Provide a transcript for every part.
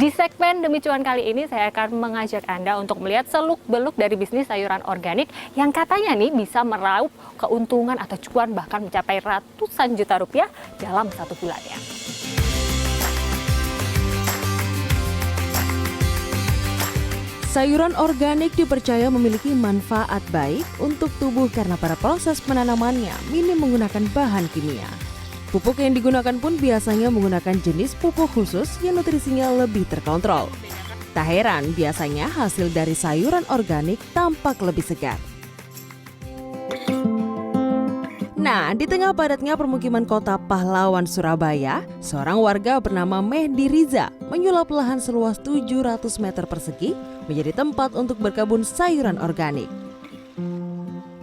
Di segmen Demi Cuan kali ini saya akan mengajak Anda untuk melihat seluk-beluk dari bisnis sayuran organik yang katanya nih bisa meraup keuntungan atau cuan bahkan mencapai ratusan juta rupiah dalam satu bulannya. Sayuran organik dipercaya memiliki manfaat baik untuk tubuh karena pada proses penanamannya minim menggunakan bahan kimia. Pupuk yang digunakan pun biasanya menggunakan jenis pupuk khusus yang nutrisinya lebih terkontrol. Tak heran biasanya hasil dari sayuran organik tampak lebih segar. Nah, di tengah padatnya permukiman kota pahlawan Surabaya, seorang warga bernama Mehdi Riza menyulap lahan seluas 700 meter persegi menjadi tempat untuk berkebun sayuran organik.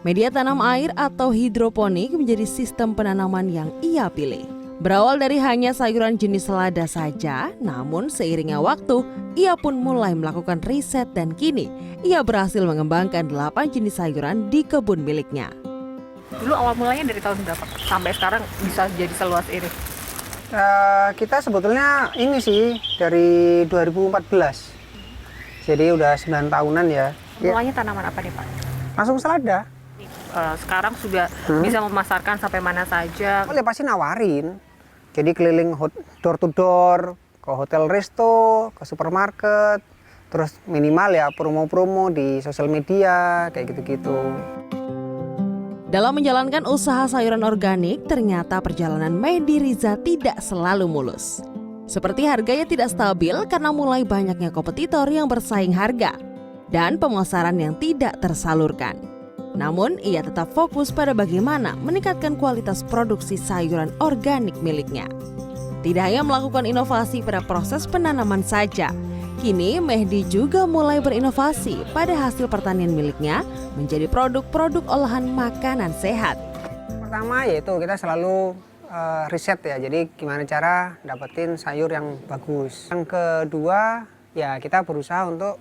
Media tanam air atau hidroponik menjadi sistem penanaman yang ia pilih. Berawal dari hanya sayuran jenis selada saja, namun seiringnya waktu, ia pun mulai melakukan riset dan kini ia berhasil mengembangkan 8 jenis sayuran di kebun miliknya. Dulu awal mulanya dari tahun berapa sampai sekarang bisa jadi seluas ini? Kita sebetulnya ini sih dari 2014. Jadi udah 9 tahunan ya. Mulanya tanaman apa nih Pak? Langsung selada. Sekarang sudah bisa memasarkan sampai mana saja. Ya pasti nawarin. Jadi keliling door to door, ke hotel resto, ke supermarket, terus minimal ya promo-promo di sosial media, kayak gitu-gitu. Dalam menjalankan usaha sayuran organik, ternyata perjalanan Mehdi Riza tidak selalu mulus. Seperti harganya tidak stabil karena mulai banyaknya kompetitor yang bersaing harga dan pemasaran yang tidak tersalurkan. Namun, ia tetap fokus pada bagaimana meningkatkan kualitas produksi sayuran organik miliknya. Tidak hanya melakukan inovasi pada proses penanaman saja, kini Mehdi juga mulai berinovasi pada hasil pertanian miliknya menjadi produk-produk olahan makanan sehat. Pertama yaitu kita selalu riset ya, jadi gimana cara dapetin sayur yang bagus. Yang kedua ya kita berusaha untuk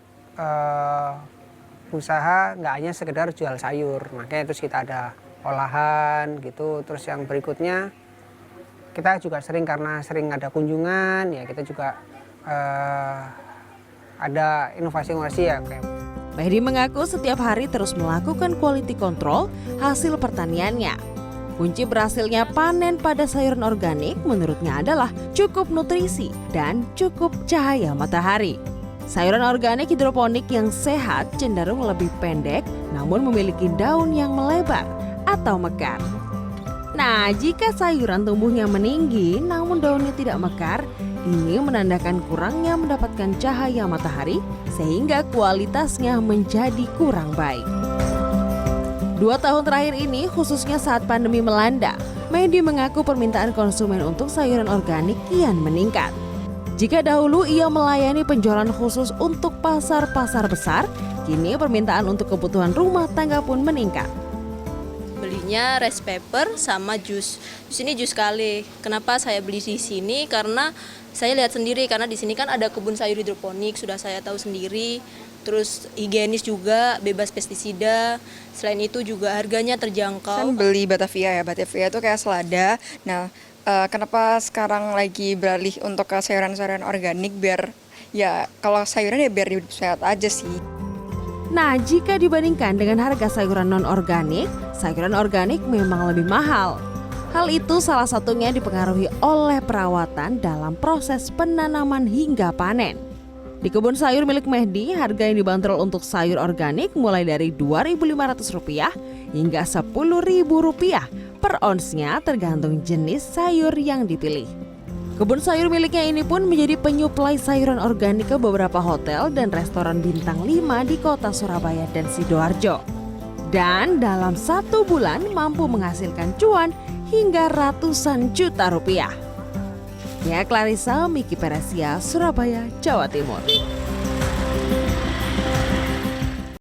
usaha nggak hanya sekedar jual sayur, makanya terus kita ada olahan gitu. Terus yang berikutnya kita juga karena sering ada kunjungan ya, kita juga ada inovasi-inovasi ya. Mehdi mengaku setiap hari terus melakukan quality control hasil pertaniannya. Kunci berhasilnya panen pada sayuran organik menurutnya adalah cukup nutrisi dan cukup cahaya matahari. Sayuran organik hidroponik yang sehat cenderung lebih pendek namun memiliki daun yang melebar atau mekar. Nah, jika sayuran tumbuhnya meninggi namun daunnya tidak mekar, ini menandakan kurangnya mendapatkan cahaya matahari sehingga kualitasnya menjadi kurang baik. 2 tahun terakhir ini, khususnya saat pandemi melanda, Mehdi mengaku permintaan konsumen untuk sayuran organik kian meningkat. Jika dahulu ia melayani penjualan khusus untuk pasar-pasar besar, kini permintaan untuk kebutuhan rumah tangga pun meningkat. Belinya rice paper sama jus. Jus ini jus kali. Kenapa saya beli di sini? Karena saya lihat sendiri, karena di sini kan ada kebun sayur hidroponik, sudah saya tahu sendiri. Terus higienis juga, bebas pestisida. Selain itu juga harganya terjangkau. Kan beli Batavia ya, Batavia itu kayak selada. Nah, kenapa sekarang lagi beralih untuk ke sayuran-sayuran organik biar ya kalau sayuran ya biar hidup sehat aja sih. Nah, jika dibandingkan dengan harga sayuran non-organik, sayuran organik memang lebih mahal. Hal itu salah satunya dipengaruhi oleh perawatan dalam proses penanaman hingga panen. Di kebun sayur milik Mehdi, harga yang dibanderol untuk sayur organik mulai dari Rp2.500 hingga Rp10.000 per onsnya tergantung jenis sayur yang dipilih. Kebun sayur miliknya ini pun menjadi penyuplai sayuran organik ke beberapa hotel dan restoran bintang 5 di kota Surabaya dan Sidoarjo. Dan dalam 1 bulan mampu menghasilkan cuan hingga ratusan juta rupiah. Ya, Clarissa, Miki Peresia, Surabaya, Jawa Timur.